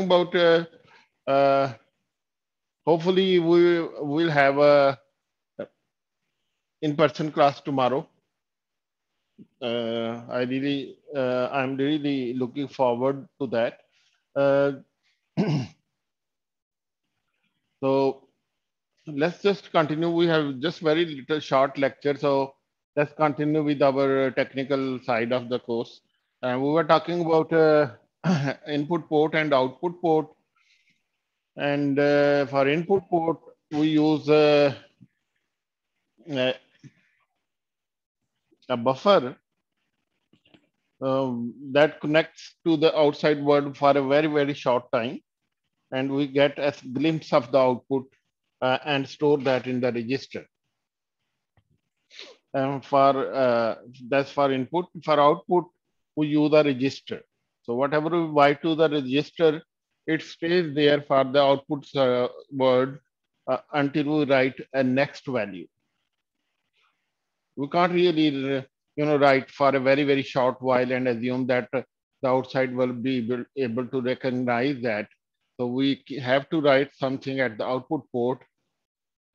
talking about hopefully we will have a in-person class tomorrow. I'm really looking forward to that. So let's just continue. We have just very little short lecture, so let's continue with our technical side of the course. And we were talking about input port and output port. And for input port, we use a buffer that connects to the outside world for a very, very short time. And we get a glimpse of the output and store that in the register. That's for input. For output, we use a register. So whatever we write to the register, it stays there for the output word until we write a next value. We can't really, write for a very, very short while and assume that the outside will be able to recognize that. So we have to write something at the output port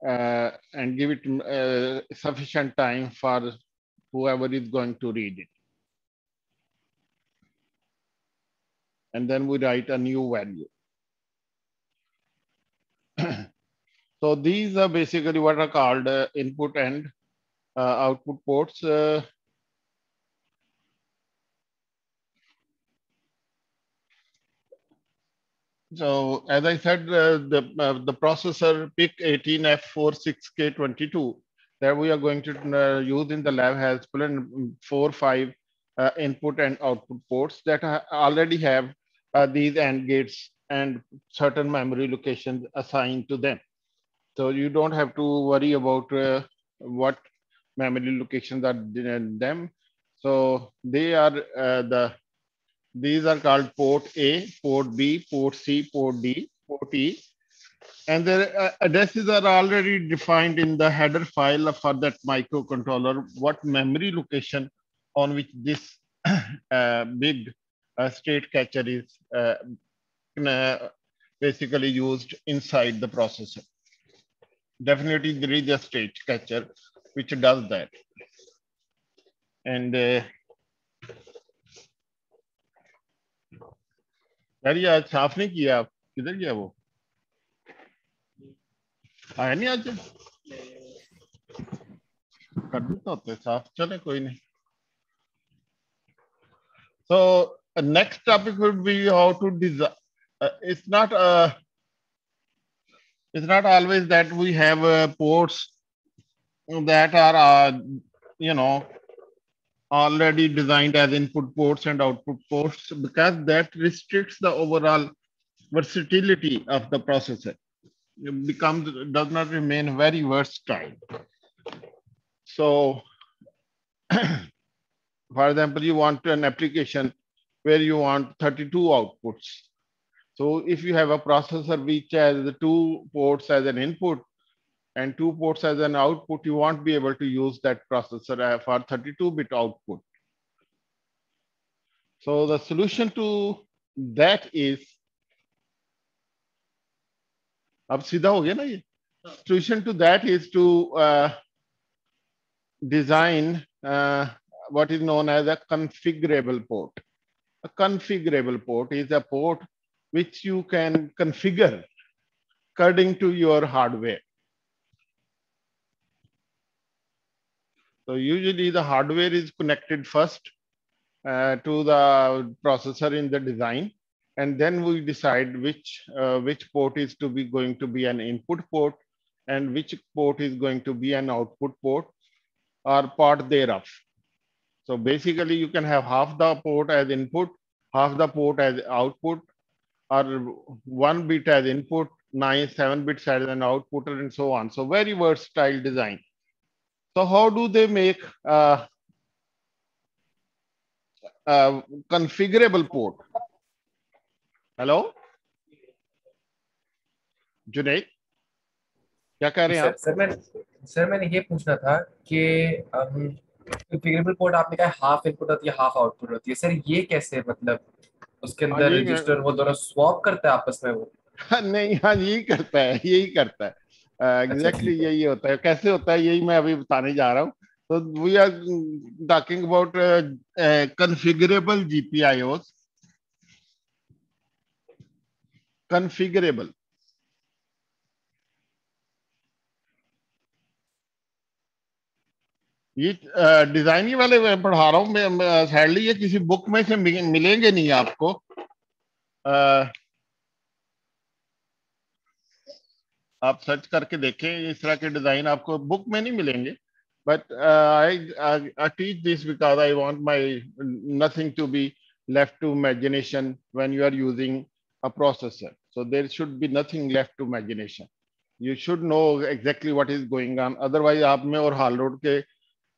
and give it sufficient time for whoever is going to read it. And then we write a new value. So these are basically what are called input and output ports. So as I said, the processor PIC18F46K22 that we are going to use in the lab has 4, 5 input and output ports that already have these AND gates and certain memory locations assigned to them. So you don't have to worry about what memory locations are in them. So they are these are called port A, port B, port C, port D, port E. And their addresses are already defined in the header file for that microcontroller, what memory location on which this big state catcher is basically used inside the processor. Definitely there is a state catcher which does that. And यार आज साफ नहीं किया आप किधर गया वो आया नहीं आज कर देता होते साफ चले कोई नहीं so next topic would be how to design it's not always that we have ports that are already designed as input ports and output ports because that restricts the overall versatility of the processor. It does not remain very versatile. So, for example, you want an application where you want 32 outputs. So if you have a processor which has 2 ports as an input and 2 ports as an output, you won't be able to use that processor for 32-bit output. So the solution to that is, अब सीधा हो गया ना ये? Solution to that is to design what is known as a configurable port. A configurable port is a port which you can configure according to your hardware. So usually the hardware is connected first to the processor in the design, and then we decide which port is going to be an input port and which port is going to be an output port or part thereof. So basically you can have half the port as input, half the port as output, or 1 bit as input, 7 bits as an output, and so on. So very versatile design. So how do they make configurable port? Hello, Junaid, क्या कह रहे हैं आप? Sir मैंने ये पूछना था कि configurable port आपने कहा हाफ इनपुट होती है हाफ आउटपुट होती है सर ये कैसे मतलब उसके हाँ अंदर यही रजिस्टर वो दोनों स्वैप करता है आपस में वो? हाँ, नहीं हाँ यही करता है, यही करता है। अच्छा एग्जैक्टली ठीक है। यही होता है। कैसे होता है यही मैं अभी बताने जा रहा हूँ। तो वी आर टॉकिंग अबाउट कॉन्फ़िगरेबल जीपीआईओस। कॉन्फ़िगरेबल, ये डिजाइन ही वाले मैं पढ़ा रहा हूँ मैं। सैडली ये किसी बुक में से मिलेंगे नहीं आपको। अ, आप सर्च करके देखें, इस तरह के डिजाइन आपको बुक में नहीं मिलेंगे। But I teach this because I want my nothing to be left to imagination when you are using a processor. So there should be nothing left to imagination. You should know exactly what is going on. Otherwise आप में और हाल road के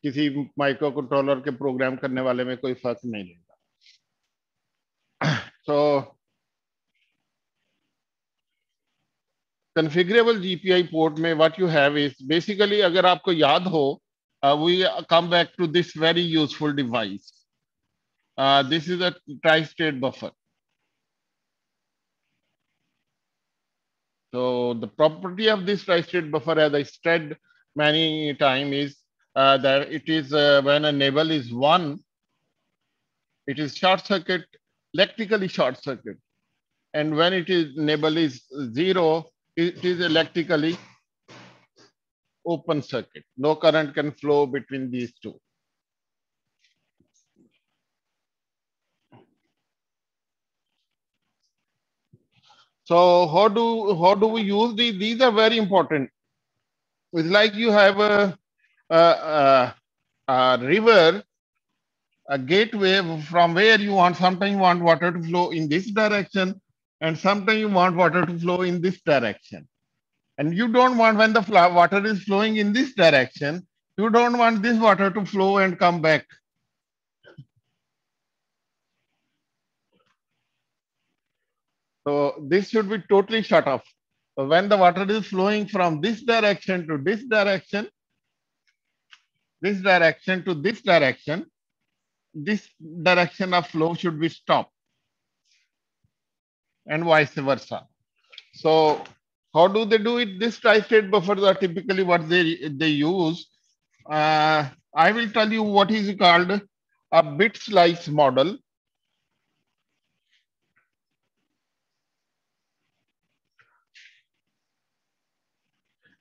किसी micro controller के programme करने वाले में कोई फर्क नहीं रहेगा। So configurable GPI port में what you have is basically, अगर आपको याद हो, we come back to this very useful device. This is a tri-state buffer. So the property of this tri-state buffer, as I said many times, is that it is when a enable is 1, it is short circuit, electrically short circuit, and when it is enable is 0, it is electrically open circuit. No current can flow between these two. So how do we use these? These are very important. It's like you have a river, a gateway from where you want. Sometimes you want water to flow in this direction, and sometimes you want water to flow in this direction. And you don't want, when the water is flowing in this direction, you don't want this water to flow and come back. So this should be totally shut off. So when the water is flowing from this direction to this direction to this direction, this direction of flow should be stopped, and vice versa. So how do they do it? This tri-state buffers are typically what they use. I will tell you what is called a bit slice model.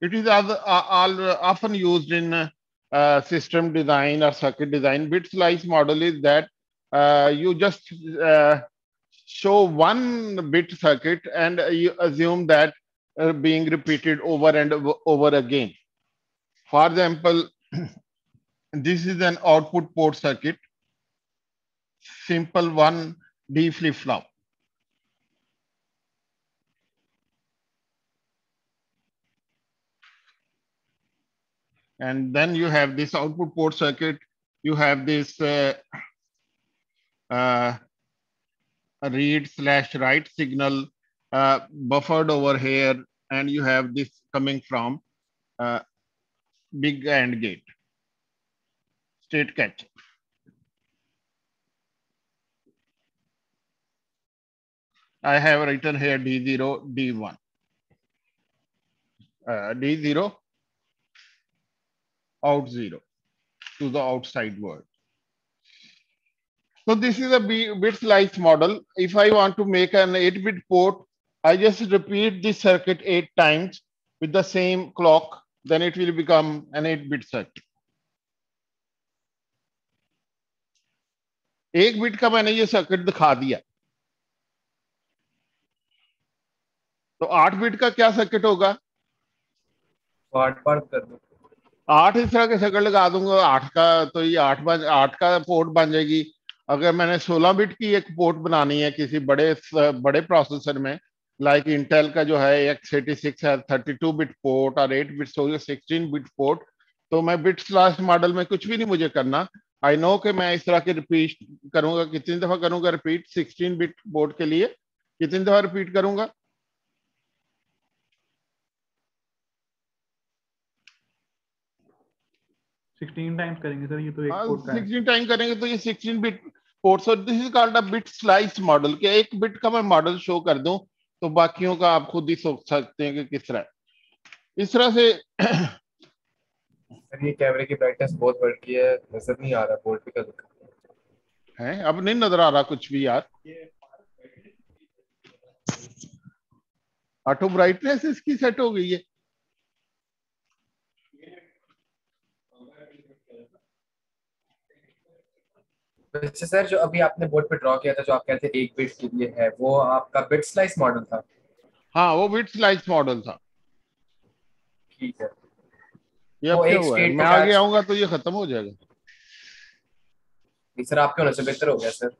It is often used in system design or circuit design. Bit slice model is that you just show one bit circuit and you assume that being repeated over and over again. For example, this is an output port circuit, simple one D flip-flop. And then you have this output port circuit, you have this uh, read/write signal buffered over here, and you have this coming from uh, big AND gate, state catcher. I have written here D0, D1. D0, out 0 to the outside world. So this is a bit slice model. If I want to make an 8-bit port, I just repeat this circuit 8 times with the same clock, then it will become an 8-bit circuit. 1 bit का मैंने ये circuit दिखा दिया, तो 8 bit का क्या circuit होगा? 8 बार कर दो। 8 इस तरह के सर्किट लगा दूंगा, 8 का तो ये 8 का पोर्ट बन जाएगी। अगर मैंने 16 बिट की एक पोर्ट बनानी है किसी बड़े प्रोसेसर में, लाइक इंटेल का जो है x86 है, 32 बिट पोर्ट, और 8 बिट 16 बिट पोर्ट, तो मैं बिट स्लैश मॉडल में कुछ भी नहीं मुझे करना। आई नो कि मैं इस तरह के रिपीट करूंगा, कितनी दफा करूंगा रिपीट 16 बिट पोर्ट के लिए, कितनी दफा रिपीट करूंगा? 16 टाइम्स करेंगे सर, ये तो एक हाँ कोड का है। 16 टाइम करेंगे तो ये 16 bit port, so this is called a bit slice model, कि एक बिट का मैं मॉडल शो कर दूं तो बाकियों का आप खुद ही सोच सकते हैं कि किस तरह, इस तरह से। सर ये कैमरे की ब्राइटनेस बहुत बढ़ गई है, नजर नहीं आ रहा बोर्ड पे का। है, अब नहीं नजर आ रहा कुछ भी यार। ऑटो ब्राइटनेस इसकी सेट हो गई है। वैसे सर जो अभी आपने बोर्ड पे ड्रॉ किया था, जो आप कहते हैं एक बिट के लिए है, वो आपका बिट स्लाइस मॉडल था? हाँ, वो बिट स्लाइस मॉडल था। ठीक है। ये अब वो क्या एक हुआ है, स्टेट को मैं शायद। आगे आऊंगा तो ये खत्म हो जाएगा। नहीं सर, आपके होने से बेहतर हो गया सर।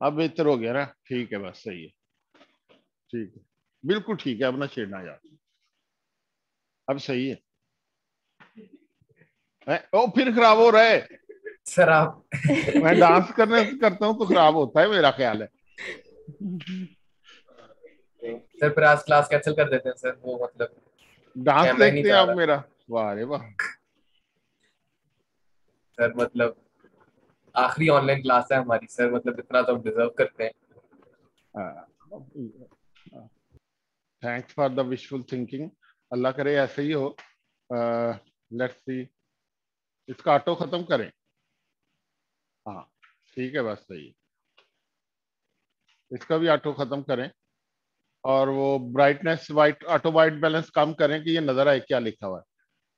अब बेहतर हो गया ना, ठीक है, बस सही है, ठीक है, बिल्कुल ठीक है, अब ना छेड़ना यार, अब सही है। ओ, फिर खराब हो रहा है। सर आप मैं डांस करने करता हूँ तो खराब होता है, मेरा ख्याल है। सर फिर आज क्लास कैंसिल कर देते हैं सर, वो मतलब डांस कैमरा ही नहीं देखते हैं जा आप रहा। मेरा, वाह रे वाह। सर मतलब आखिरी ऑनलाइन क्लास है हमारी सर, मतलब इतना तो हम डिजर्व करते हैं। Thanks for the wishful thinking, अल्लाह करे ऐसे ही हो। लेट्स सी, इसका ऑटो खत्म करें। हाँ, ठीक है, बस सही है, इसका भी ऑटो खत्म करें, और वो brightness white auto white balance कम करें कि ये नजर आए क्या लिखा हुआ है,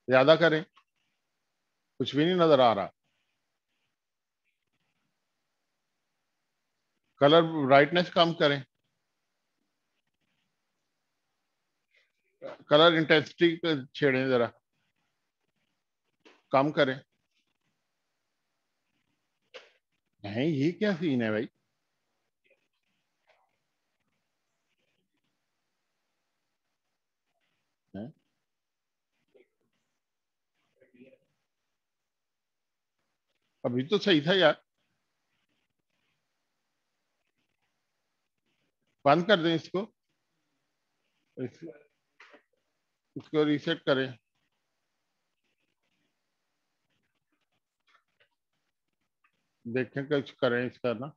ज्यादा करें, कुछ भी नहीं नजर आ रहा। कलर ब्राइटनेस कम करें, कलर इंटेंसिटी छेड़ें जरा, कम करें। नहीं, ये क्या सीन है भाई। हैं? अभी तो सही था यार, बंद कर दें इसको, इस, इसको रीसेट करें। देखें कुछ करें इसका ना।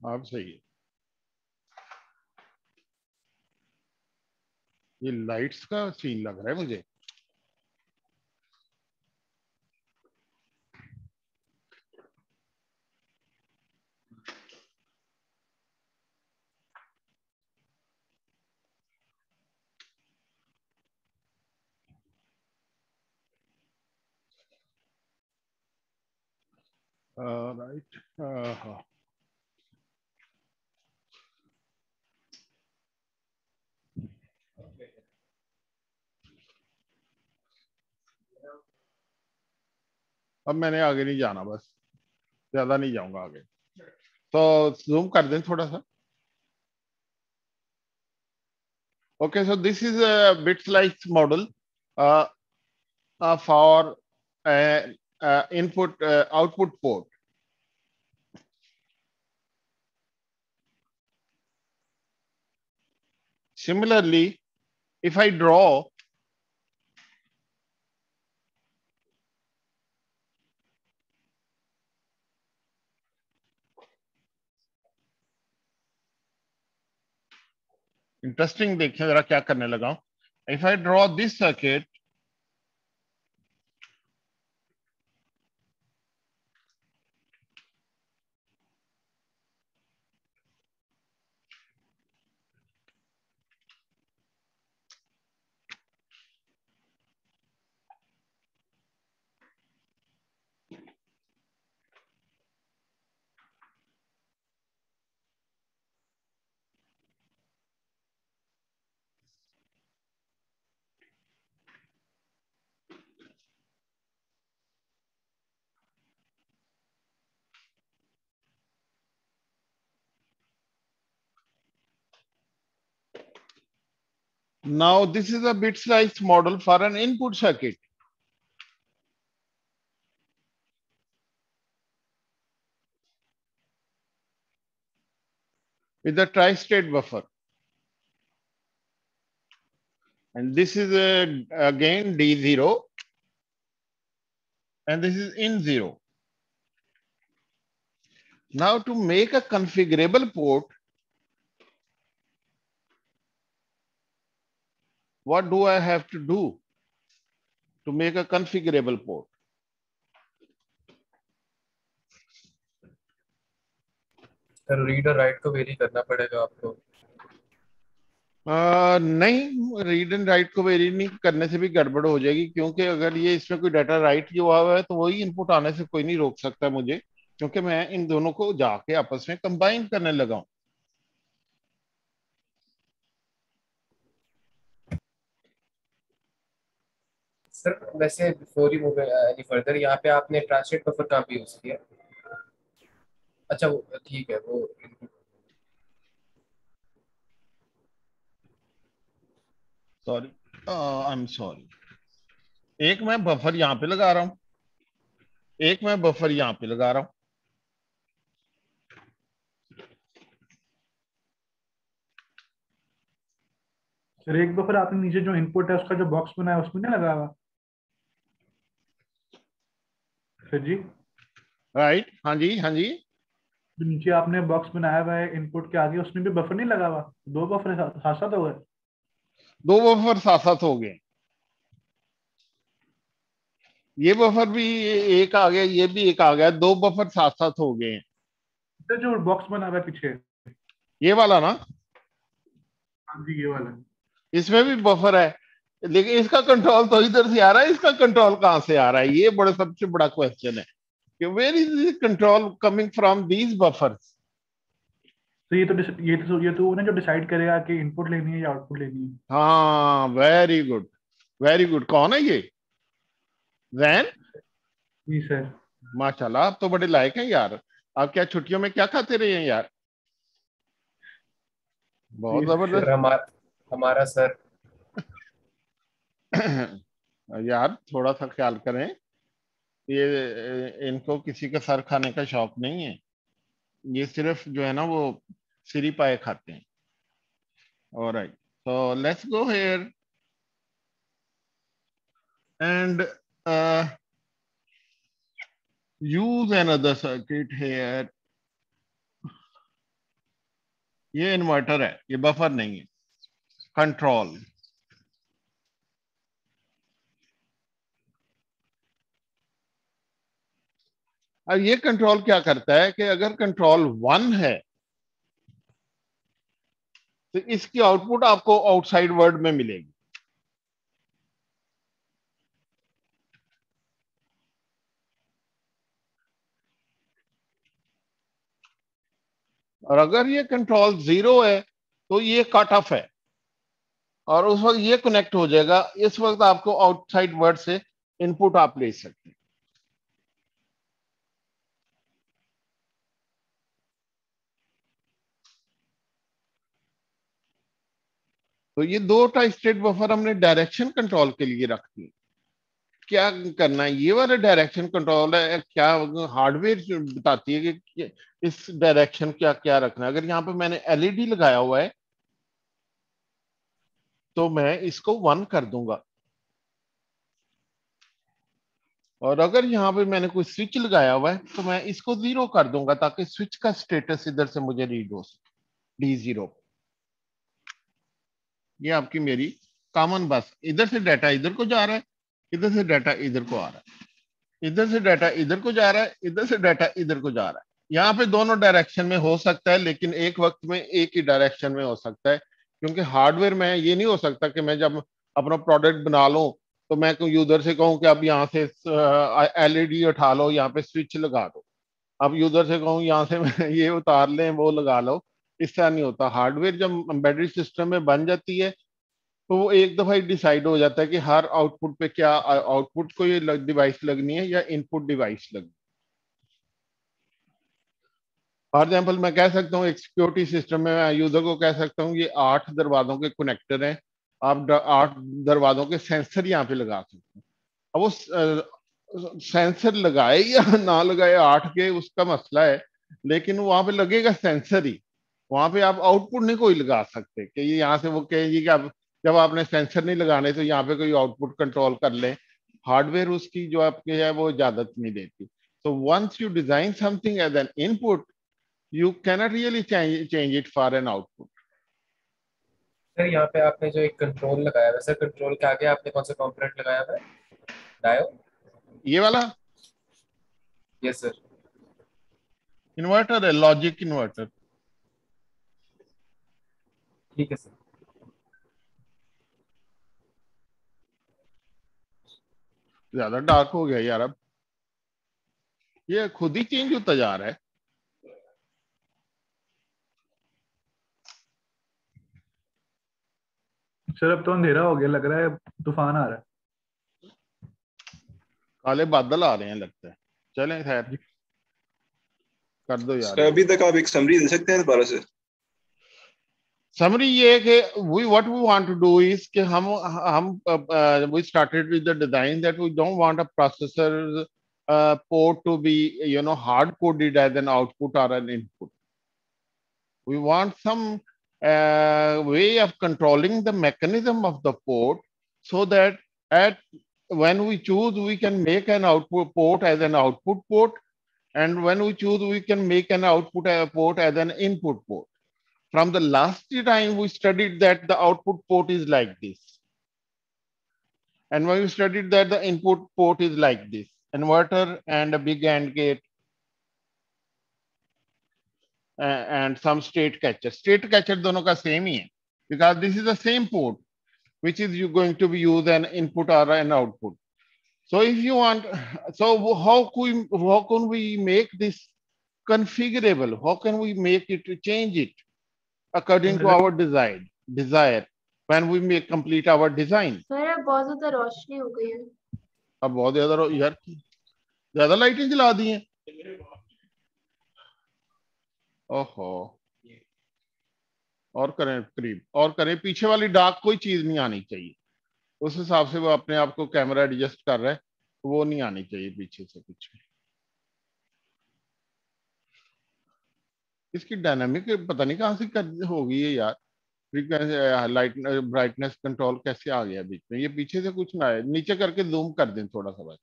अब सही है। ये लाइट्स का सीन लग रहा है मुझे। राइट, हाँ। अब मैंने आगे नहीं जाना, बस ज्यादा नहीं जाऊंगा आगे, तो जूम कर दें थोड़ा सा। Okay, so this is a bit slice model uh, for input output port. Similarly, if I draw interesting, देखें जरा क्या करने लगा हूं। If I draw this circuit, now this is a bit slice model for an input circuit with a tri-state buffer. and this is again D0, and this is in 0. Now to make a configurable port, what do I have to do to make a configurable port? Sir read और right को very करना पड़ेगा आपको। नहीं, read and right को very नहीं करने से भी गड़बड़ हो जाएगी, क्योंकि अगर ये इसमें कोई डाटा राइट हुआ हुआ है तो वही इनपुट आने से कोई नहीं रोक सकता मुझे, क्योंकि मैं इन दोनों को जाके आपस में कंबाइन करने लगा हूं। सर वैसे before you move any further, यहाँ पे आपने ट्रांसलेट बफर कहाँ पे यूज किया? अच्छा वो ठीक है वो। Sorry, I am sorry. एक मैं बफर यहाँ पे लगा रहा हूँ, एक मैं बफर यहाँ पे लगा रहा हूँ। सर एक बफर आपने नीचे जो इनपुट है उसका जो बॉक्स बनाया उसमें नहीं लगा हुआ सर जी? राइट, हाँ जी, हाँ जी। जो नीचे आपने बॉक्स बनाया हुआ है इनपुट के आगे, उसमें भी बफर नहीं लगा हुआ? दो बफर साथ साथ हो गए? दो बफर साथ साथ हो गए, ये बफर भी एक आ गया, ये भी एक आ गया, दो बफर साथ साथ हो गए हैं। सर जो बॉक्स बना हुआ है पीछे, ये वाला ना? हाँ जी ये वाला। इसमें भी बफर है, लेकिन इसका कंट्रोल तो इधर से आ रहा है, इसका कंट्रोल कहां से आ रहा है? ये बड़ा सबसे बड़ा क्वेश्चन है कि where is this control coming from these buffers. तो ये तो ना जो डिसाइड करेगा कि इनपुट लेनी है या आउटपुट लेनी है। हाँ, वेरी गुड, वेरी गुड। कौन है ये? जैन? जी सर। माशाल्लाह, आप तो बड़े लायक हैं यार। आप क्या छुट्टियों में क्या खाते रहे हैं यार? बहुत जी सर जबरदस्त। हमारा हमारा सर। यार थोड़ा सा ख्याल करें, ये इनको किसी का सर खाने का शौक नहीं है, ये सिर्फ जो है ना वो सिरी पाए खाते हैं। Alright, so let's go here and use another circuit here. ये इन्वर्टर है, ये बफर नहीं है। कंट्रोल, अब ये कंट्रोल क्या करता है कि अगर कंट्रोल 1 है तो इसकी आउटपुट आपको आउटसाइड वर्ल्ड में मिलेगी, और अगर ये कंट्रोल 0 है तो ये कट ऑफ है, और उस वक्त ये कनेक्ट हो जाएगा। इस वक्त आपको आउटसाइड वर्ल्ड से इनपुट आप ले सकते हैं। तो ये दो टाइप स्टेट बफर हमने डायरेक्शन कंट्रोल के लिए रख दिए। क्या करना है, ये वाला डायरेक्शन कंट्रोल है, क्या हार्डवेयर बताती है कि इस डायरेक्शन क्या क्या रखना है। अगर यहाँ पे मैंने एलईडी लगाया हुआ है तो मैं इसको 1 कर दूंगा, और अगर यहाँ पे मैंने कोई स्विच लगाया हुआ है तो मैं इसको 0 कर दूंगा, ताकि स्विच का स्टेटस इधर से मुझे रीड हो सके, D0। ये आपकी मेरी कॉमन बस, इधर से डाटा इधर को जा रहा है, इधर से डाटा इधर को आ रहा है, इधर से डाटा इधर को जा रहा है, इधर से डाटा इधर को जा रहा है। यहाँ पे दोनों डायरेक्शन में हो सकता है, लेकिन एक वक्त में एक ही डायरेक्शन में हो सकता है, क्योंकि हार्डवेयर में ये नहीं हो सकता कि मैं जब अपना प्रोडक्ट बना लूं तो मैं यूजर से कहूं कि अब यहाँ से एलईडी उठा लो, यहाँ पे स्विच लगा दो। अब यूजर से कहूं यहाँ से ये उतार लें, वो लगा लो। इस तरह नहीं होता। हार्डवेयर जब एम्बेडेड सिस्टम में बन जाती है तो वो एक दफा ही डिसाइड हो जाता है कि हर आउटपुट पे क्या, आउटपुट को ये डिवाइस लगनी है या इनपुट डिवाइस लगनी है। फॉर एग्जाम्पल मैं कह सकता हूँ एक सिक्योरिटी सिस्टम में मैं यूजर को कह सकता हूँ ये 8 दरवाजों के कनेक्टर हैं, आप 8 दरवाजों के सेंसर यहाँ पे लगा सकते हैं। अब वो सेंसर लगाए या ना लगाए 8 के, उसका मसला है, लेकिन वहां पे लगेगा सेंसर ही। वहां पे आप आउटपुट नहीं कोई लगा सकते कि ये यहाँ से वो कहेंगे कि आप जब आपने सेंसर नहीं लगाने तो यहाँ पे कोई आउटपुट कंट्रोल कर ले, हार्डवेयर उसकी जो आपके है वो इजाजत नहीं देती. So once you design something as an input, you cannot really change it for an output. Sir यहाँ पे आपने जो एक कंट्रोल लगाया हुआ है, सर कंट्रोल के आगे आपने कौन सा कंपोनेंट लगाया हुआ है? डायोड? ये वाला यस सर. इन्वर्टर है, लॉजिक इन्वर्टर. ठीक है सर. ज्यादा डार्क हो गया यार, अब ये खुद ही चेंज होता जा रहा है. सर अब तो अंधेरा हो गया, लग रहा है तूफान आ रहा है. काले बादल आ रहे हैं लगता है. चलें खैर, कर दो यार. अभी तक आप एक समरी दे सकते हैं दोबारा से? समरी ये है कि what we want to do is कि हम we started with the design that we don't want a processor port to be hard coded as an output or an input. We want some way of controlling the mechanism of the port so that when we choose we can make an output port as an output port, and when we choose we can make an output port as an input port. From the last time we studied that the output port is like this. And when we studied that the input port is like this, inverter and a big AND gate and some state catcher. State catcher dono ka same hi hai, because this is the same port which is you going to be use an input or an output. So if you want, so how can we make this configurable? How can we make it to change it according to our desire when we make complete our design? Sir अब बहुत ज्यादा रोशनी हो गई है. अब बहुत ज्यादा लाइटें जला दी हैं. ओहो, और करें करीब, और करें. पीछे वाली डार्क कोई चीज नहीं आनी चाहिए. उस हिसाब से वो अपने आप को कैमरा एडजस्ट कर रहा है, वो नहीं आनी चाहिए पीछे से कुछ. इसकी डायनामिक पता नहीं कहां से होगी ये यार. लाइट ब्राइटनेस कंट्रोल कैसे आ गया बीच में? ये पीछे से कुछ ना है. नीचे करके जूम कर दें थोड़ा सा बस.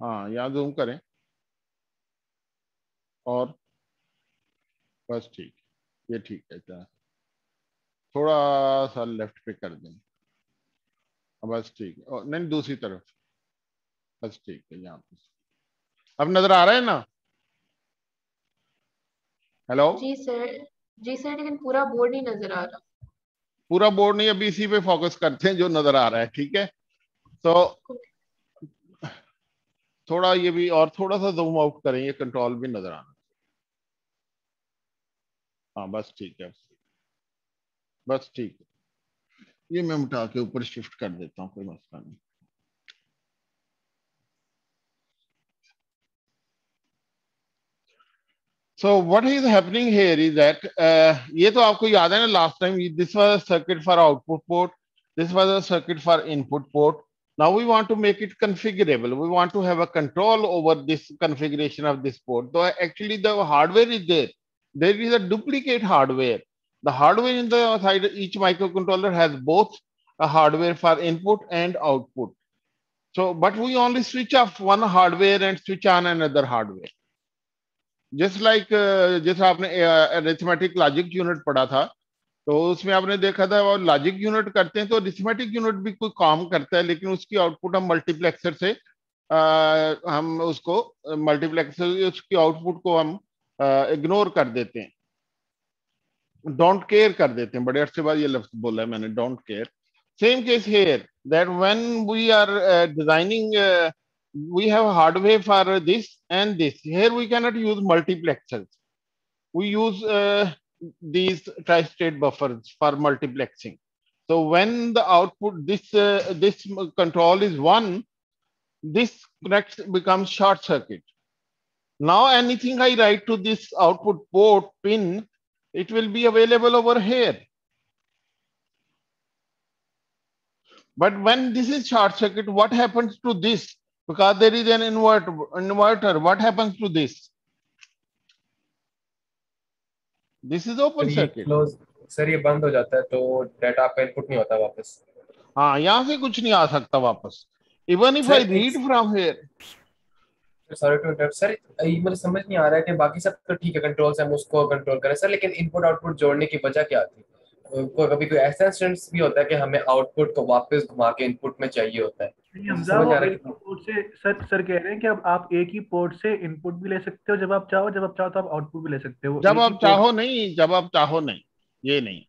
हाँ, यहाँ जूम करें और बस ठीक, ये ठीक है. क्या थोड़ा सा लेफ्ट पे कर दें, बस ठीक है. और नहीं, दूसरी तरफ, बस ठीक है. यहाँ पे अब नजर आ रहा है ना? हेलो? जी सर, लेकिन पूरा बोर्ड नहीं नजर आ रहा. पूरा बोर्ड नहीं, अभी इसी पे फोकस करते हैं जो नजर आ रहा है. ठीक है, तो थोड़ा ये भी और थोड़ा सा जूम आउट करें, ये कंट्रोल भी नजर आना. हाँ बस ठीक है, बस ठीक है. ये मैं उठा के ऊपर शिफ्ट कर देता हूँ, कोई मसला नहीं. So what is happening here is that ये तो आपको याद है ना, last time this was a circuit for output port, this was a circuit for input port. Now we want to make it configurable. We want to have a control over this configuration of this port. So actually the hardware is there. There is a duplicate hardware. The hardware in the side, each microcontroller has both a hardware for input and output. So, but we only switch off one hardware and switch on another hardware. Just like जैसे आपने arithmetic logic unit पढ़ा था, तो उसमें आपने देखा था वो लॉजिक यूनिट करते हैं तो अरिथमेटिक यूनिट भी कोई काम करता है, लेकिन उसकी आउटपुट हम मल्टीप्लेक्सर से हम उसको मल्टीप्लेक्सर उसकी आउटपुट को हम इग्नोर कर देते हैं, डोंट केयर कर देते हैं. बड़े अर्से बाद ये लफ्ज बोला है मैंने, don't care. Same case here, that when we are designing we have hardware for this and this. Here we cannot use multiplexers. We use these tri-state buffers for multiplexing. So when the output, this control is 1, this becomes short circuit. Now anything I write to this output port pin, it will be available over here. But when this is short circuit, what happens to this? Because there is an inverter, what happens to this? This is open circuit. Sir ये बंद हो जाता है तो data आपका input नहीं होता वापस। हाँ, यहाँ से कुछ नहीं आ सकता वापस, इवन इफ आई सर एक read from here. Sorry to interrupt sir, ये मुझे समझ नहीं आ रहा है कि बाकी सब तो ठीक है, कंट्रोल्स हम उसको कंट्रोल करें सर, लेकिन इनपुट आउटपुट जोड़ने की वजह क्या थी? कोई कभी कोई ऐसा इंस्टेंस भी होता है कि हमें आउटपुट को वापस घुमा के इनपुट में चाहिए होता है? नहीं मुझे हमजा, समझ वो नहीं आ रहा एक ही कि पोर्ट से सर कह रहे हैं कि अब आप एक ही पोर्ट से इनपुट भी ले सकते हो जब आप चाहो, जब आप चाहो तो आप आउटपुट भी ले सकते हो, वो जब एक ही आप पोर्ट। चाहो नहीं, जब आप चाहो नहीं, ये नहीं।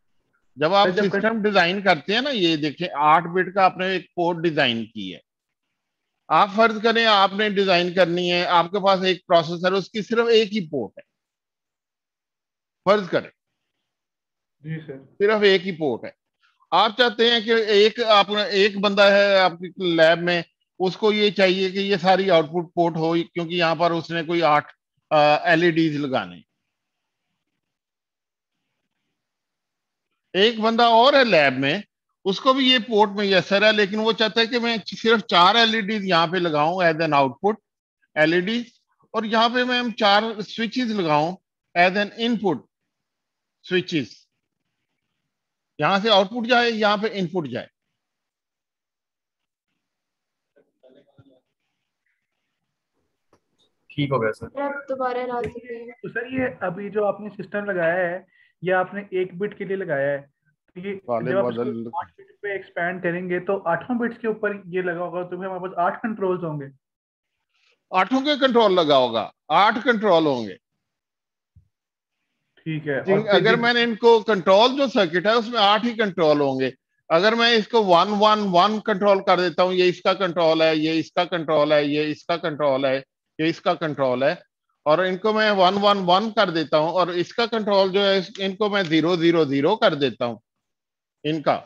जब आप सर जब सिस्टम डिजाइन करते हैं ना, ये देखें 8 बिट का आपने एक पोर्ट डिजाइन की है। आप फर्ज करें आपने डिजाइन करनी है, आपके पास एक प्रोसेसर, उसकी सिर्फ एक ही पोर्ट है, फर्ज करें जी सर। सिर्फ एक ही पोर्ट है। आप चाहते हैं कि एक आपने एक बंदा है आपकी लैब में, उसको ये चाहिए कि ये सारी आउटपुट पोर्ट हो, क्योंकि यहाँ पर उसने कोई 8 एलईडीज लगाने। एक बंदा और है लैब में, उसको भी ये पोर्ट मैसर है, लेकिन वो चाहता है कि मैं सिर्फ 4 एलईडीज यहाँ पे लगाऊं एज एन आउटपुट एलईडी, और यहाँ पे मैं 4 स्विचेस लगाऊं एज एन इनपुट स्विचेस। यहां से आउटपुट जाए, यहाँ पे इनपुट जाए। ठीक हो गया सर। सर आप दोबारा ला सकते हैं। तो सर ये अभी जो आपने सिस्टम लगाया है, ये आपने 1 बिट के लिए लगाया है, तो ये वाले जब आप इसको बदल 8 बिट पे एक्सपैंड करेंगे तो 8 बिट्स के ऊपर ये लगा होगा, तो फिर हमारे पास 8 कंट्रोल्स होंगे। 8 के कंट्रोल लगा होगा, 8 कंट्रोल होंगे। ठीक है। और फिर अगर जिस मैंने इनको कंट्रोल जो सर्किट है उसमें 8 ही कंट्रोल होंगे। अगर मैं इसको 1 1 1 कंट्रोल कर देता हूँ, ये इसका कंट्रोल है, ये इसका कंट्रोल है, ये इसका कंट्रोल है, ये इसका कंट्रोल है, और इनको मैं 1 1 1 कर देता हूँ, और इसका कंट्रोल जो है इनको मैं 0 0 0 कर देता हूँ इनका,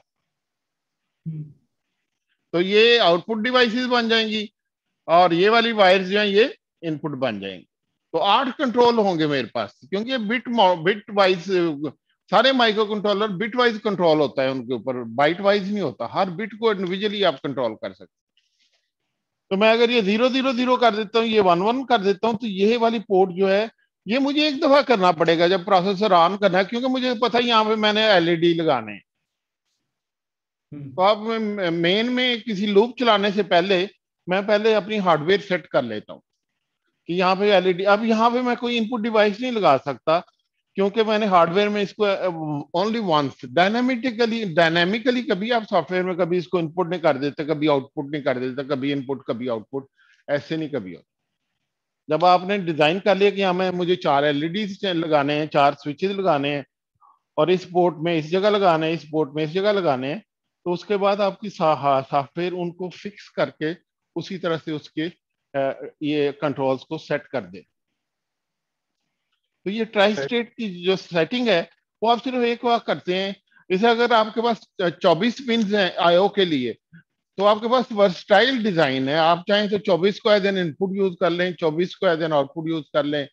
तो ये आउटपुट डिवाइसेस बन जाएंगी, और ये वाली वायर्स जो है ये इनपुट बन जाएंगे। तो 8 कंट्रोल होंगे मेरे पास, क्योंकि ये बिट वाइज सारे micro controller bit wise control होता है उनके ऊपर, बाइट वाइज नहीं होता। हर बिट को इंडिविजुअली आप कंट्रोल कर सकते। तो मैं अगर ये 0 0 0 कर देता हूँ, ये 1 1 कर देता हूँ, तो ये वाली पोर्ट जो है ये मुझे एक दफा करना पड़ेगा जब प्रोसेसर ऑन करना है, क्योंकि मुझे पता है यहाँ पे मैंने एलईडी लगाने हैं। तो आप मेन में किसी लूप चलाने से पहले मैं पहले अपनी हार्डवेयर सेट कर लेता हूँ कि यहाँ पे एलईडी। अब यहाँ पे मैं कोई इनपुट डिवाइस नहीं लगा सकता, क्योंकि मैंने हार्डवेयर में इसको ओनली वंस डायनामिकली कभी आप सॉफ्टवेयर में कभी इसको इनपुट नहीं कर देते, कभी आउटपुट नहीं कर देते, कभी इनपुट कभी आउटपुट, ऐसे नहीं कभी होता। जब आपने डिजाइन कर लिया कि हमें मुझे 4 एलईडी लगाने हैं, 4 स्विचेस लगाने हैं, और इस पोर्ट में इस जगह लगाने हैं, इस पोर्ट में इस जगह लगाने हैं, तो उसके बाद आपकी सॉफ्टवेयर उनको फिक्स करके उसी तरह से उसके ये कंट्रोल्स को सेट कर दे। तो ये ट्राई स्टेट की जो सेटिंग है वो आप सिर्फ एक बार करते हैं। जैसे अगर आपके पास 24 पिन हैं आईओ के लिए, तो आपके पास वर्सटाइल डिजाइन है। आप चाहें तो 24 को एज एन इनपुट यूज कर लें, 24 को एज एन आउटपुट यूज कर लें,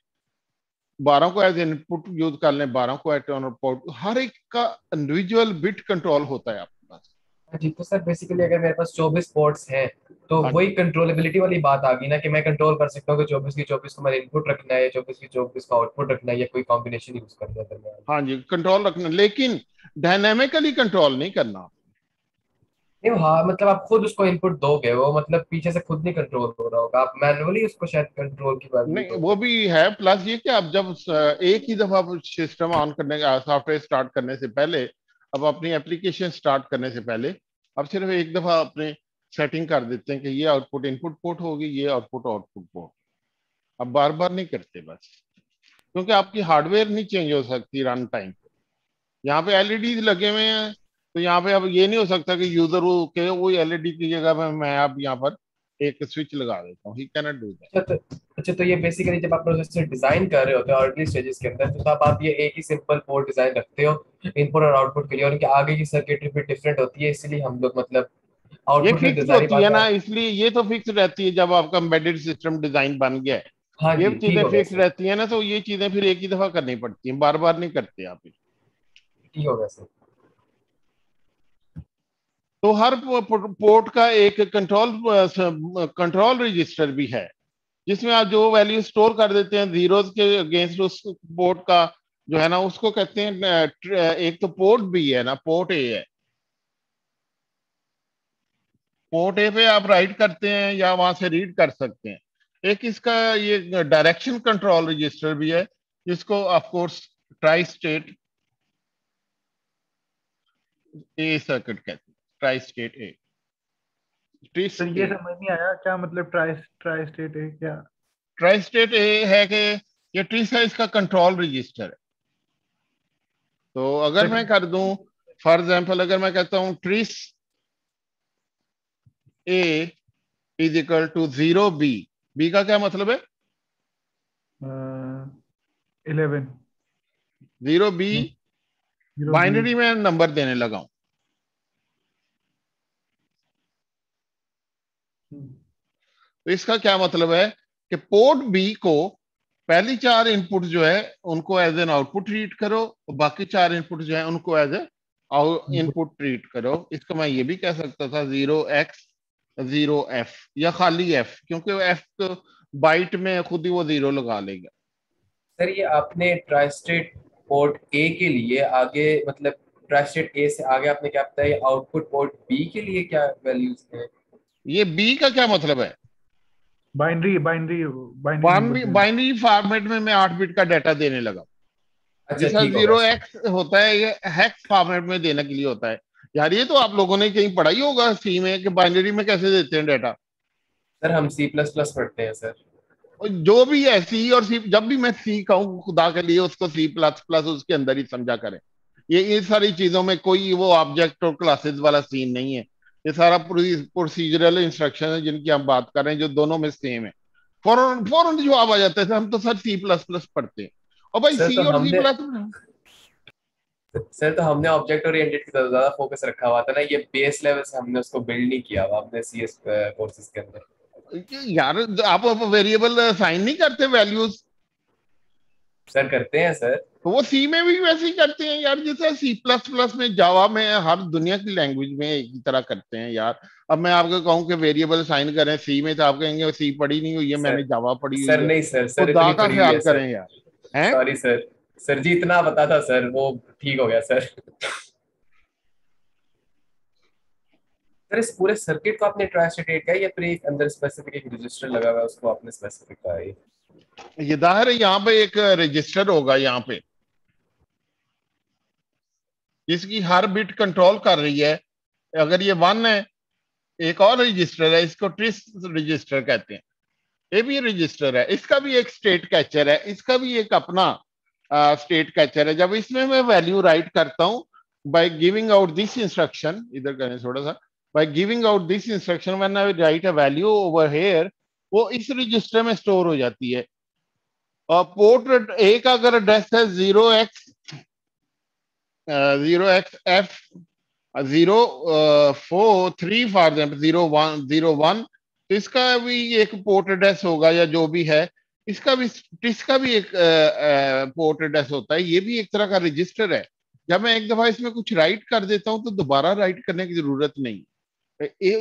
12 को एज एन इनपुट यूज कर लें, 12 को एज एन आउटपुट। हर एक का इंडिविजुअल बिट कंट्रोल होता है आपके पास। जी तो सर बेसिकली अगर मेरे पास 24 पोर्ट्स हैं तो हाँ वही कंट्रोलेबिलिटी वाली बात आ गई ना, कि मैं कंट्रोल कर सकता हूँ कि 24 की 24 को मैंने इनपुट रखना है, 24 की 24 का आउटपुट रखना है, या कोई कॉम्बिनेशन यूज करना है। हाँ जी, कंट्रोल रखना, लेकिन डायनेमिकली कंट्रोल नहीं करना। नहीं हाँ, मतलब आप खुद उसको इनपुट दोगे, वो मतलब पीछे से खुद नहीं कंट्रोल हो रहा होगा, आप मैनुअली उसको शायद कंट्रोल की बात नहीं, वो भी है। प्लस ये कि आप जब एक ही दफा सिस्टम ऑन करने का, सॉफ्टवेयर स्टार्ट करने से पहले, अब अपनी एप्लीकेशन स्टार्ट करने से पहले आप सिर्फ एक दफा अपने सेटिंग कर देते हैं कि ये आउटपुट इनपुट पोर्ट होगी, ये आउटपुट आउटपुट पोर्ट। अब बार बार नहीं करते बस, क्योंकि आपकी हार्डवेयर नहीं चेंज हो सकती रन टाइम पे। यहाँ पे एलईडी लगे हुए हैं, तो यहाँ पे अब ये नहीं हो सकता कि यूजर के वो एलईडी की जगह पे मैं अब यहाँ पर एक स्विच लगा देता हूँ। He can not do that. अच्छा तो ये बेसिकली जब आप प्रोसेसर डिजाइन कर रहे होते हो अर्ली स्टेजेस के अंदर, तो तब आप ये एक ही सिंपल पोर्ट डिजाइन रखते हो इनपुट और आउटपुट के लिए, और इनके आगे की सर्किटरी भी डिफरेंट होती है, इसलिए हम लोग मतलब ये आउटपुट में फिक्स डिजाइन होती है ना, इसलिए ये तो फिक्स रहती है। जब आपका एम्बेडेड सिस्टम डिजाइन बन गया है, हाँ ये जी ठीक चीजें हो गया फिक्स सर, रहती है ना, तो ये चीजें फिर एक ही दफा करनी पड़ती हैं, बार बार नहीं करते आप। ठीक हो गया सर। तो हर पोर्ट का एक कंट्रोल रजिस्टर भी है, जिसमें आप जो वैल्यू स्टोर कर देते हैं जीरोस के अगेंस्ट उस पोर्ट का जो है ना उसको कहते हैं एक तो पोर्ट बी है ना, पोर्ट ए है। पोर्ट ए पे आप राइट करते हैं या वहां से रीड कर सकते हैं। एक इसका ये डायरेक्शन कंट्रोल रजिस्टर भी है, जिसको of course tri state A circuit कहते हैं, tri state A, tris sir ये ए। समझ नहीं आया क्या मतलब ट्राई ट्राई स्टेट है क्या? ट्राई स्टेट ए है कि ये ट्रिस है, इसका कंट्रोल रजिस्टर है। तो अगर मैं कर दूं, फॉर एग्जांपल अगर मैं कहता हूं TRIS A is equal to 0 B, B का क्या मतलब है? 11 0 बी, 0 बी। बाइनरी में नंबर देने लगा हूं। तो इसका क्या मतलब है कि पोर्ट बी को पहली 4 इनपुट जो है उनको एज एन आउटपुट ट्रीट करो, और बाकी 4 इनपुट जो है उनको एज ए इनपुट ट्रीट करो। इसको मैं ये भी कह सकता था 0x 0f या खाली f, क्योंकि f तो बाइट में खुद ही वो 0 लगा लेगा। सर ये आपने ट्राई स्टेट पोर्ट ए के लिए आगे मतलब ट्राई स्टेट ए से आगे आपने क्या बताया, आउटपुट पोर्ट बी के लिए क्या वैल्यूज हैं? ये b का क्या मतलब है? Binary binary binary number binary दे। बाइनरी फॉर्मेट में मैं 8 बिट का डाटा देने लगा। अच्छा जैसा ठीक हो गया 0x होता है, ये हेक्स फॉर्मेट में देने के लिए होता है। यार ये तो आप लोगों ने कहीं पढ़ा ही होगा सी में कि बाइनरी में कैसे देते हैं डाटा। सर। हम सी प्लस प्लस पढ़ते हैं सर। और जो भी है सी और सी, जब भी मैं सी कहूँ खुदा के लिए उसको सी प्लस प्लस उसके अंदर ही समझा करें। ये सारी चीजों में कोई वो ऑब्जेक्ट और क्लासेस वाला सीन नहीं है। ये सारा प्रोसीजरल इंस्ट्रक्शन है जिनकी हम बात कर रहे हैं, जो दोनों में सेम है। फौरन फौरन जवाब आ जाता है, हम तो सर सी प्लस प्लस पढ़ते हैं। और भाई सर सी तो और सी हमने प्लस, सर तो हमने ऑब्जेक्ट ओरिएंटेड की तरफ ज्यादा फोकस रखा हुआ था ना, ये बेस लेवल से हमने उसको बिल्ड नहीं किया हुआ अपने सीएस कोर्सेज के अंदर। यार आप वेरिएबल साइन नहीं करते वैल्यूज, सर करते हैं सर। तो वो सी में भी वैसे ही करते हैं यार, जैसे सी प्लस प्लस में, जावा में, हर दुनिया की लैंग्वेज में एक ही तरह करते हैं यार। अब मैं आपको कहूँ कि वेरिएबल साइन करें सी में, तो आप कहेंगे सी पढ़ी नहीं हुई है, मैंने सर जावा पढ़ी हुई सर है। नहीं सर, सर खुदा इतनी का पड़ी हुई ख्याल है सर। करें यार। हैं? Sorry sir. सर जी इतना पता था सर, वो ठीक हो गया सर। सर इस पूरे सर्किट को आपने ट्राई स्टेट किया या फिर एक अंदर स्पेसिफिक एक रजिस्टर लगा हुआ है उसको आपने स्पेसिफिक कहा है? ये जाहिर है यहाँ पे एक रजिस्टर होगा यहाँ पे, जिसकी हर बिट कंट्रोल कर रही है। अगर ये 1 है, एक और रजिस्टर है, इसको ट्रिस रजिस्टर कहते हैं। ये भी रजिस्टर है, इसका भी एक स्टेट कैचर है, इसका भी एक अपना स्टेट कैचर है। जब इसमें मैं वैल्यू राइट करता हूं by giving out this instruction, इधर करें थोड़ा सा, by giving out this instruction when I right a value over here, वो इस रजिस्टर में स्टोर हो जाती है। और पोर्ट ए का अगर एड्रेस है 0x जीरो 4 3 फॉर एग्जाम्पल 0 1 तो इसका भी एक पोर्ट एड्रेस होगा, या जो भी है इसका भी एक पोर्ट एड्रेस होता है। ये भी एक तरह का रजिस्टर है। जब मैं एक दफा इसमें कुछ राइट कर देता हूं तो दोबारा राइट करने की जरूरत नहीं।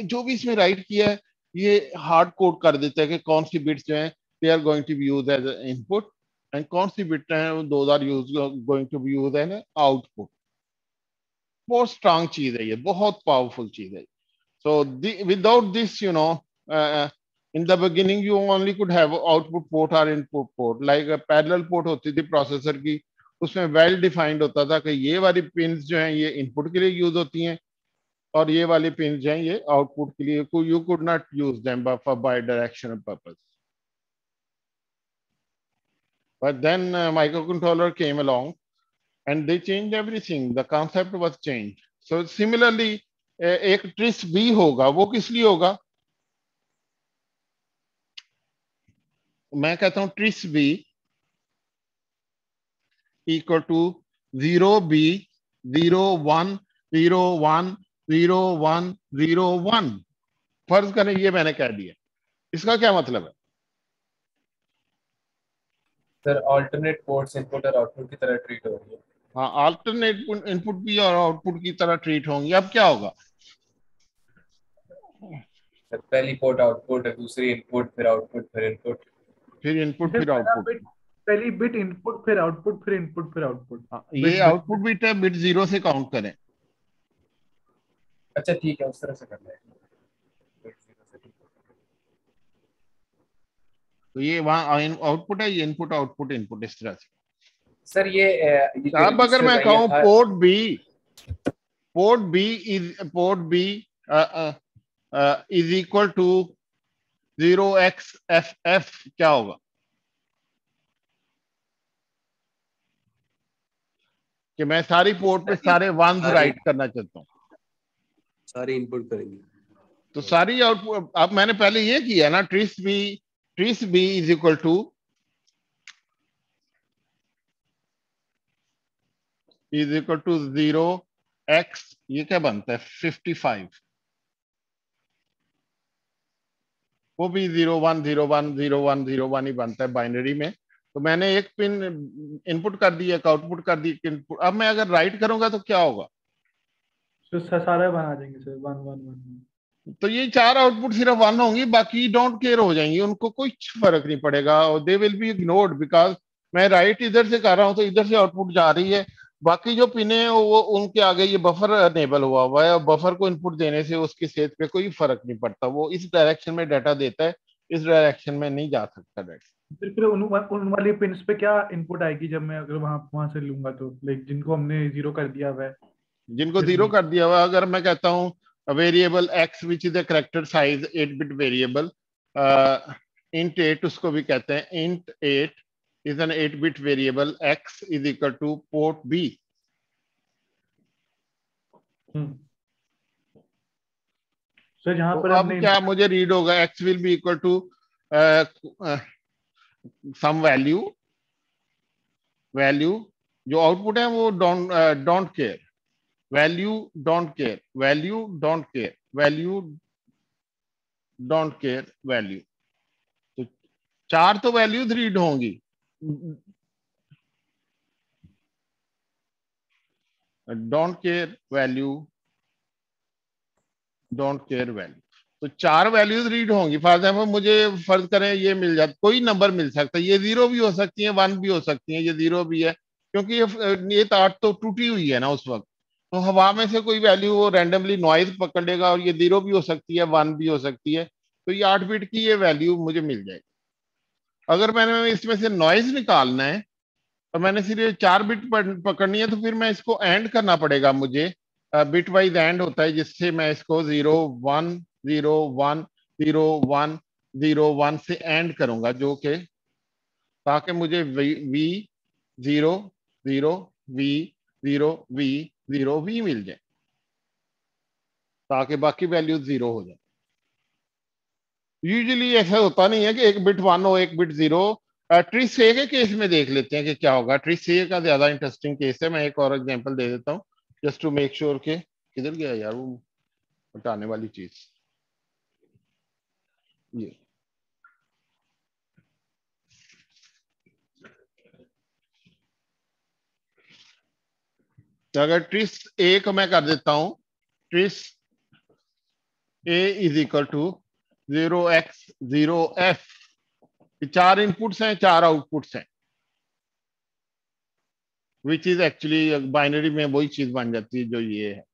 जो भी इसमें राइट किया है ये हार्ड कोड कर देता है कि कौन सी बिट्स जो है they are going to be use as input, and कौन सी बिट है those are use going to be use as output. बहुत स्ट्रांग चीज है ये, बहुत पावरफुल चीज है। So without this, in the beginning you only could have output port or input port, like a parallel port होती थी प्रोसेसर की, उसमें वेल डिफाइंड होता था कि ये वाली पिंस जो हैं ये इनपुट के लिए यूज होती हैं, और ये वाली पिंस जो हैं ये आउटपुट के लिए। you could not use them for bi-directional purpose. But then microcontroller came along and they changed everything. The concept was changed. So similarly एक ट्रिस बी होगा, वो किस लिए होगा? मैं कहता हूं TRIS B equal to 0 B 0 1 0 1 0 1 0 1। फर्ज करें ये मैंने कह दिया, इसका क्या मतलब है? सर ऑल्टरनेट पोर्ट्स इनपुट और आउटपुट की तरह ट्रीट हो रही है। हाँ, अल्टरनेट इनपुट भी और आउटपुट की तरह ट्रीट होंगे। अब क्या होगा? सर पहली पोर्ट आउटपुट, दूसरी इनपुट, फिर आउटपुट, फिर इनपुट। फिर इनपुट सर फिर पहला आउटपुट। बिट पहली बिट इनपुट फिर आउटपुट फिर इनपुट फिर आउटपुट। ये आउटपुट बिट है, बिट 0 से काउंट करें। अच्छा ठीक है, उस तरह से करना है। तो ये वहाँ आउटपुट है, ये इनपुट आउटपुट इनपुट इस तरह से। सर ये जो अब अगर मैं registers हैं, कहूँ ये port B is equal to 0xFF, क्या होगा? कि मैं सारी पोर्ट पे सारे वंस राइट करना चाहता हूँ, सारे इनपुट करेंगे तो सारी आउटपुट। अब मैंने पहले ये किया ना, TRIS B is equal to to 0x, ये क्या बनता है 55, वो भी 0 1 0 1 0 1 0 1 ही बनता है बाइनरी में। तो मैंने एक पिन इनपुट कर दी, एक आउटपुट कर दी, इनपुट। अब मैं अगर राइट करूंगा तो क्या होगा? तो सारे बना देंगे सर, 1 1 1। तो ये 4 आउटपुट सिर्फ 1 होंगी, बाकी डोंट केयर हो जाएंगी, उनको कोई फर्क नहीं पड़ेगा, और they will be ignored because मैं राइट इधर से कर रहा हूं तो इधर से आउटपुट जा रही है। बाकी जो पिन है वो उनके आगे ये बफर अनेबल हुआ है, और बफर को इनपुट देने से उसकी सेहत पे कोई फर्क नहीं पड़ता, वो इस डायरेक्शन में डाटा देता है, इस डायरेक्शन में नहीं जा सकता डायरेक्ट। फिर उन वाली पिन्स पे क्या इनपुट आएगी जब मैं अगर वहां से लूंगा तो, लाइक जिनको हमने 0 कर दिया हुआ है? जिनको 0 कर दिया हुआ, अगर मैं कहता हूँ variable x which is a character size eight bit variable, int 8 उसको भी कहते हैं, int 8 is an 8-bit variable, x is equal to port B। Sir जहां तो पर अब हमने क्या मुझे रीड होगा, x will be equal to some value, जो आउटपुट है वो don't care, value don't care, value don't care, value don't care, value. तो 4 तो वैल्यूज रीड होंगी, don't care value, don't care value. तो 4 वैल्यूज रीड होंगी। For example मुझे फर्ज करें ये मिल जाता, कोई नंबर मिल सकता है, ये 0 भी हो सकती है, 1 भी हो सकती है, ये 0 भी है, क्योंकि ये तार तो टूटी हुई है ना उस वक्त, तो हवा में से कोई वैल्यू वो रैंडमली नॉइज पकड़ लेगा, और ये 0 भी हो सकती है, 1 भी हो सकती है, तो ये 8 बिट की ये वैल्यू मुझे मिल जाएगी। अगर मैंने इसमें से नॉइज निकालना है तो मैंने सिर्फ ये 4 बिट पकड़नी है, तो फिर मैं इसको एंड करना पड़ेगा मुझे, बिट वाइज एंड होता है, जिससे मैं इसको 0 1 0 1 0 1 0 1 से एंड करूंगा, जो कि ताकि मुझे वी 0 0 वी 0 वी 0 वी मिल जाए, ताकि बाकी वैल्यू 0 हो जाए। यूजुअली ऐसा होता नहीं है कि एक बिट 1 हो एक बिट 0। ट्रिस ए के केस में देख लेते हैं कि क्या होगा। ट्रिस ए का ज्यादा इंटरेस्टिंग केस है, मैं एक और एग्जांपल दे देता हूँ जस्ट टू मेक श्योर के किधर गया यार वो हटाने वाली चीज। ये तो अगर ट्रिस ए को मैं कर देता हूं, TRIS A is equal to 0x0f, 4 inputs हैं 4 आउटपुट्स हैं, विच इज एक्चुअली बाइनरी में वही चीज बन जाती है जो ये है।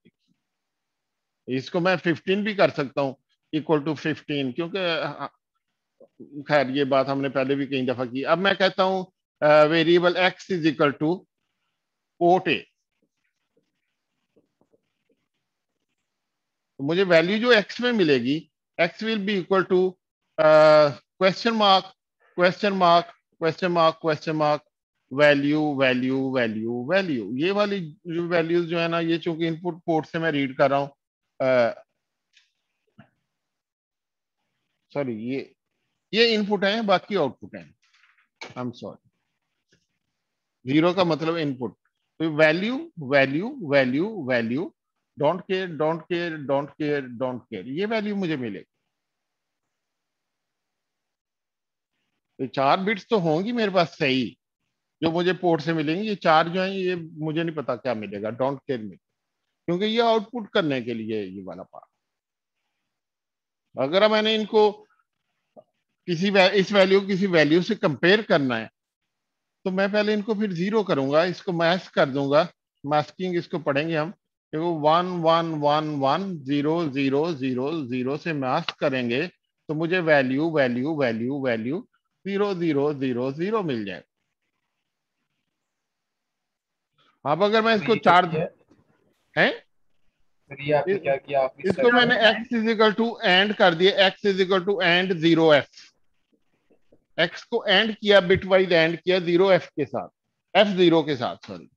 इसको मैं 15 भी कर सकता हूँ, इक्वल टू 15, क्योंकि खैर ये बात हमने पहले भी कई दफा की। अब मैं कहता हूँ variable x is equal to port A, तो मुझे वैल्यू जो x में मिलेगी, x will be equal to question mark question mark question mark question mark value value value value. ये वाली जो वैल्यूज जो है ना, ये चूंकि इनपुट पोर्ट से मैं रीड कर रहा हूँ, सॉरी ये इनपुट है, बाकी आउटपुट है, आई एम सॉरी। 0 का मतलब इनपुट, तो value value value value, don't care don't care don't care don't care, ये वैल्यू मुझे मिलेगी। तो 4 बिट्स तो होंगी मेरे पास सही, जो मुझे पोर्ट से मिलेंगी। ये 4 जो है ये मुझे नहीं पता क्या मिलेगा, डोंट केयर में, क्योंकि ये आउटपुट करने के लिए ये वाला पार्ट। अगर मैंने इनको इस वैल्यू किसी वैल्यू से कंपेयर करना है, तो मैं पहले इनको फिर 0 करूंगा, इसको मैस्क कर दूंगा, मास्किंग इसको पढ़ेंगे हम। देखो 1 1 1 1 0 0 0 0 से मास्क करेंगे तो मुझे वैल्यू वैल्यू वैल्यू वैल्यू 0 0 0 0 मिल जाएगा। अब अगर मैं इसको ये चार कैसे है? है, फिर ये आपने क्या किया, आपने इसको सेट मैंने x is equal to and कर दिया, x is equal to and 0f, x को एंड किया, बिट वाइज एंड किया 0f के साथ, f0 के साथ, सॉरी।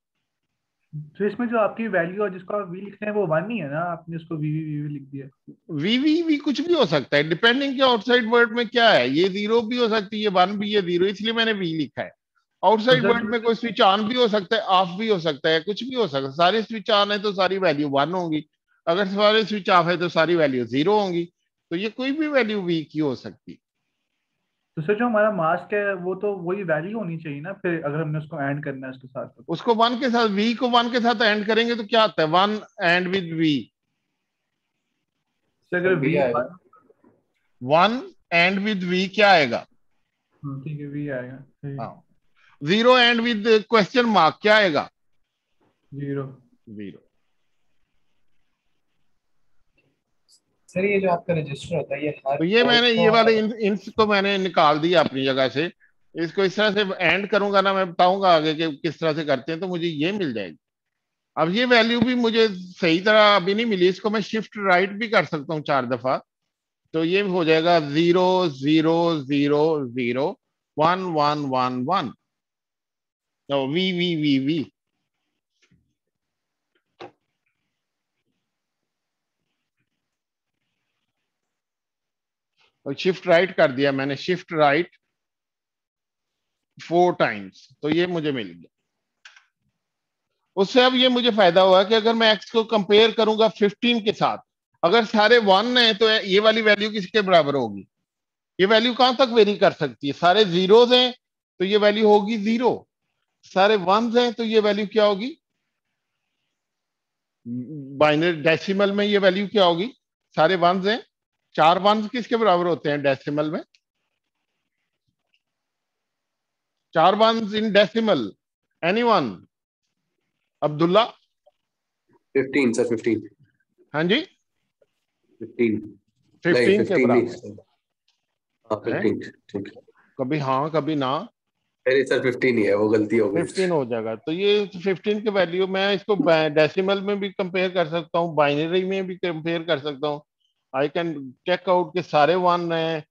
तो इसमें जो आपकी वैल्यू और जिसको आप वी लिख रहे हैं वो 1 ही है ना, आपने उसको वी लिख दिया। वी कुछ भी हो सकता है, डिपेंडिंग कि आउटसाइड वर्ड में क्या है, ये 0 भी हो सकती है, ये 1 भी है, 0, इसलिए मैंने वी लिखा है। तो आउटसाइड वर्ड जब में कोई स्विच ऑन भी हो सकता है, ऑफ भी हो सकता है, कुछ भी हो सकता है। सारे स्विच ऑन है तो सारी वैल्यू 1 होंगी, अगर सारे स्विच ऑफ है तो सारी वैल्यू 0 होंगी। तो ये कोई भी वैल्यू वी की हो सकती। तो सर जो हमारा मास्क है वो तो वही वैल्यू होनी चाहिए ना, फिर अगर हमने उसको ऐड करना है उसके साथ तो। उसको 1 के साथ, वी को 1 के साथ एंड करेंगे तो क्या आता है, 1 एंड विद वी, तो अगर भी वी आएगा? 1 एंड विद वी क्या आएगा, ठीक है वी आएगा, ठीक। हाँ। 0 एंड विद क्वेश्चन मार्क क्या आएगा, 0। 0। सर ये जो आपका रजिस्टर होता है ये हर तो ये पोर्ट मैंने को ये वाले इंस को मैंने निकाल दिया अपनी जगह से। इसको इस तरह से एंड करूंगा ना, मैं बताऊंगा आगे कि किस तरह से करते हैं, तो मुझे ये मिल जाएगी। अब ये वैल्यू भी मुझे सही तरह अभी नहीं मिली, इसको मैं शिफ्ट राइट भी कर सकता हूँ 4 दफा, तो ये हो जाएगा 0 0 0 0 1 1 1 1, तो वी वी वी वी। और शिफ्ट राइट कर दिया मैंने, शिफ्ट राइट 4 टाइम्स, तो ये मुझे मिल गया। उससे अब ये मुझे फायदा हुआ कि अगर मैं एक्स को कंपेयर करूंगा 15 के साथ, अगर सारे 1 है तो ये वाली वैल्यू किसके बराबर होगी, ये वैल्यू कहां तक वेरी कर सकती है, सारे जीरोज हैं तो ये वैल्यू होगी 0, सारे 1 हैं तो ये वैल्यू क्या होगी, बाइनरी डेसिमल में ये वैल्यू क्या होगी, सारे 1 हैं, 4 1 किसके बराबर होते हैं डेसिमल में, 4 1 in decimal, anyone, Abdullah. 15 sir, 15। हाँ जी, 15 नहीं, 15 के 15 नहीं बराबर सर। हाँ है, 15, ठीक है। कभी हाँ कभी ना, अरे सर 15 ही है, वो गलती हो गई। 15 हो जाएगा। तो ये 15 की वैल्यू मैं इसको डेसिमल में भी कंपेयर कर सकता हूँ, बाइनरी में भी कंपेयर कर सकता हूँ। आई कैन चेक आउट के सारे 1 है,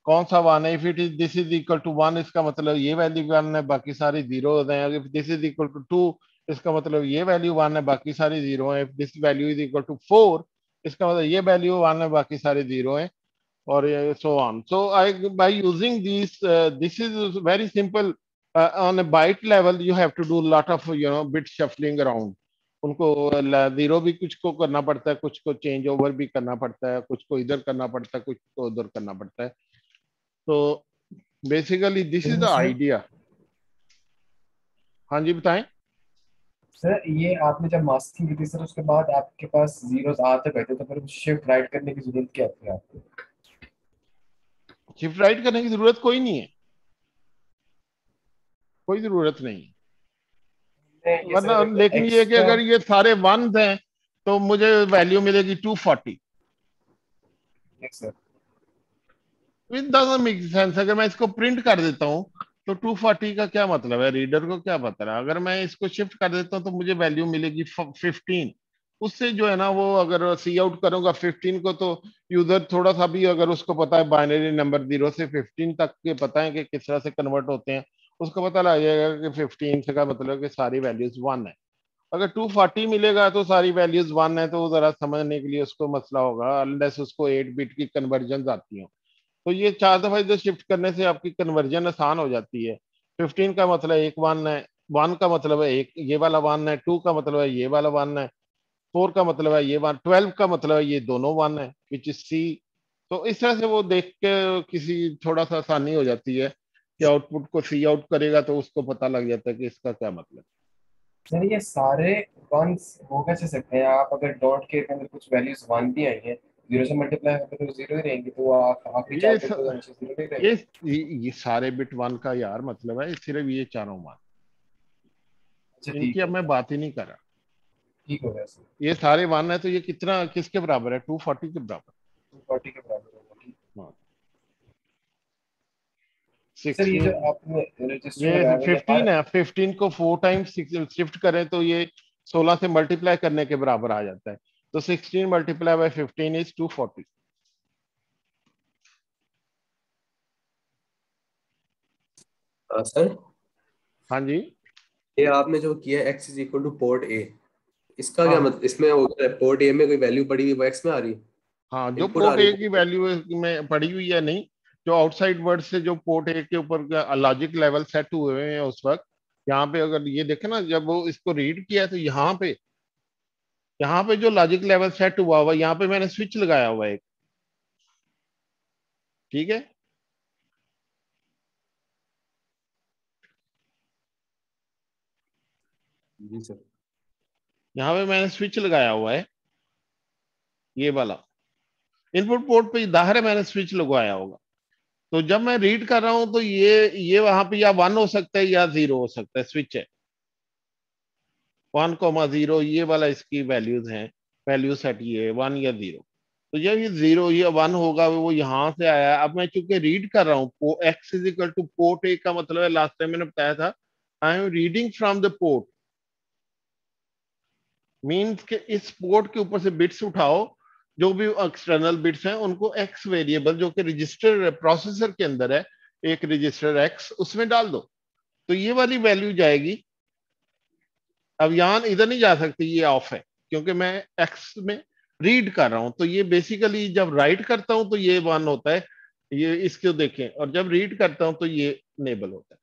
कौन सा 1 है, if it is this is equal to 1 इसका मतलब ये वैल्यू 1 है, बाकी सारी 0 है। If this is equal to 2 इसका मतलब ये वैल्यू 1 है, बाकी सारी 0 है। If this value is equal to 4 इसका मतलब ये वैल्यू 1 है, बाकी सारे 0 है, और so on. So I, by using these, this is very simple. On a byte level, you have to do a lot of bit shuffling around. उनको 0 भी कुछ को करना पड़ता है, कुछ को चेंज ओवर भी करना पड़ता है, कुछ को इधर करना पड़ता है, कुछ को उधर करना पड़ता है। तो basically this is the sir, idea. हाँ जी बताएं। सर ये आपने जब मास्किंग की थी सर उसके बाद आपके पास जीरोस आते गए थे, तो फिर शिफ्ट राइट करने की जरूरत क्या थी आपको? शिफ्ट राइट करने की जरूरत कोई नहीं है, कोई जरूरत नहीं है, ये वरना सर लेकिन ये कि एक्स्ट्रा। अगर ये सारे 1 हैं तो मुझे वैल्यू मिलेगी 240। Sir it doesn't make sense. अगर मैं इसको प्रिंट कर देता हूँ तो 240 का क्या मतलब है, रीडर को क्या पता है। अगर मैं इसको शिफ्ट कर देता हूँ तो मुझे वैल्यू मिलेगी 15। उससे जो है ना, वो अगर सी आउट करूंगा 15 को, तो यूजर थोड़ा सा भी अगर उसको पता है बाइनरी नंबर 0 से 15 तक के पता है कि किस तरह से कन्वर्ट होते हैं, उसको पता लग जाएगा कि 15 से का मतलब है कि सारी वैल्यूज 1 है। अगर 240 मिलेगा तो सारी वैल्यूज 1 है, तो जरा समझने के लिए उसको मसला होगा, अनलेस उसको 8 बिट की कन्वर्जन आती हो। तो ये 4 दफा इधर शिफ्ट करने से आपकी कन्वर्जन आसान हो जाती है। 15 का मतलब एक 1 है, 1 का मतलब है एक ये वाला 1 है, 2 का मतलब है ये वाला 1 है, 4 का मतलब है ये 1, 12 का मतलब है ये दोनों 1 है, विच इज सी। तो इस तरह से वो देख के किसी थोड़ा सा आसानी हो जाती है कि आउटपुट को सी आउट करेगा तो उसको पता लग जाता है कि इसका क्या मतलब। सर ये सारे वंस हो कैसे सकते हैं? आप अगर डॉट के अंदर कुछ वैल्यूज वन भी आई हैं 0 से मल्टीप्लाई होकर तो 0 ही रहेंगे, तो वो आखिरी ये 4 बिट तो हमेशा 0 ही ये रहेंगे। ये सारे बिट 1 का यार मतलब है सिर्फ ये चारों मान, अच्छा इनकी ठीक अब है, मैं बात ही नहीं कर रहा। ठीक हो गया सर। ये सारे 1 है तो ये कितना किसके बराबर है? 240 के बराबर। 240 के बराबर होगा, ठीक। हाँ, सर ये जो 16 आपने रजिस्टर ये लगाया हुआ है, ये हर 15 है, 15 को 4 टाइम्स शिफ्ट करें तो ये 16 से मल्टीप्लाई करने के बराबर आ जाता है। तो 16 मल्टीप्लाई बाय 15 इज 240। सर हाँ जी। ये आपने जो किया x is equal to port ए, इसका क्या हाँ मतलब, इसमें हो गया पोर्ट ए में कोई वैल्यू पड़ी हुई वो x में आ रही, हाँ, जो इनपुट आ पोर्ट रही ए की है। वैल्यू में पड़ी हुई है नहीं, जो आउटसाइड वर्ड से जो पोर्ट ए के ऊपर लॉजिक लेवल सेट हुए हैं उस वक्त, यहाँ पे अगर ये देखे ना, जब वो इसको रीड किया तो यहाँ पे जो लॉजिक लेवल सेट हुआ हुआ, यहाँ पे मैंने स्विच लगाया हुआ है एक, ठीक है। जी सर। यहाँ पे मैंने स्विच लगाया हुआ है, ये वाला इनपुट पोर्ट पे जाहिर है मैंने स्विच लगवाया होगा। तो जब मैं रीड कर रहा हूं तो ये वहां पे या 1 हो सकता है या 0 हो सकता है, स्विच है 1,0, ये वाला इसकी वैल्यूज हैं, वैल्यू सेट ये है 1 या 0। तो जब ये 0 या 1 होगा वो यहां से आया। अब मैं चूंकि रीड कर रहा हूँ, x is equal to port ए का मतलब है, लास्ट टाइम मैंने बताया था, I am reading from the port, means के इस पोर्ट के ऊपर से बिट्स उठाओ, जो भी एक्सटर्नल बिट्स हैं उनको एक्स वेरिएबल जो कि रजिस्टर प्रोसेसर के अंदर है, एक रजिस्टर एक्स, उसमें डाल दो, तो ये वाली वैल्यू जाएगी। अब यहां इधर नहीं जा सकती, ये ऑफ है क्योंकि मैं एक्स में रीड कर रहा हूं। तो ये बेसिकली जब राइट करता हूं तो ये 1 होता है, ये इसको देखें, और जब रीड करता हूं तो ये इनेबल होता है।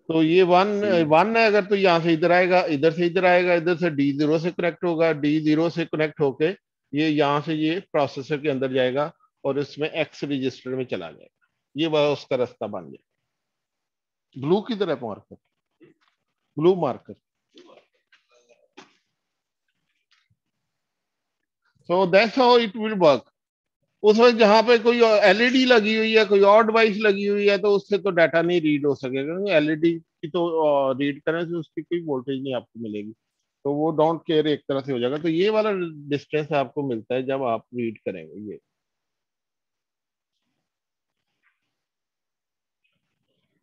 तो ये 1 है अगर, तो यहाँ से इधर आएगा, इधर से इधर आएगा, इधर से D0 से कनेक्ट होगा, D0 से कनेक्ट होके ये यहाँ से ये प्रोसेसर के अंदर जाएगा और इसमें एक्स रजिस्टर में चला जाएगा। ये वह उसका रास्ता बन गया। ब्लू की तरह marker, blue marker. So that's how it will work. उस वक्त जहां पे कोई एलईडी लगी हुई है, कोई और डिवाइस लगी हुई है, तो उससे तो डाटा नहीं रीड हो सकेगा, क्योंकि एलईडी की तो रीड करने से उसकी कोई वोल्टेज नहीं आपको मिलेगी, तो वो डोंट केयर एक तरह से हो जाएगा। तो ये वाला डिस्टेंस आपको मिलता है जब आप रीड करेंगे,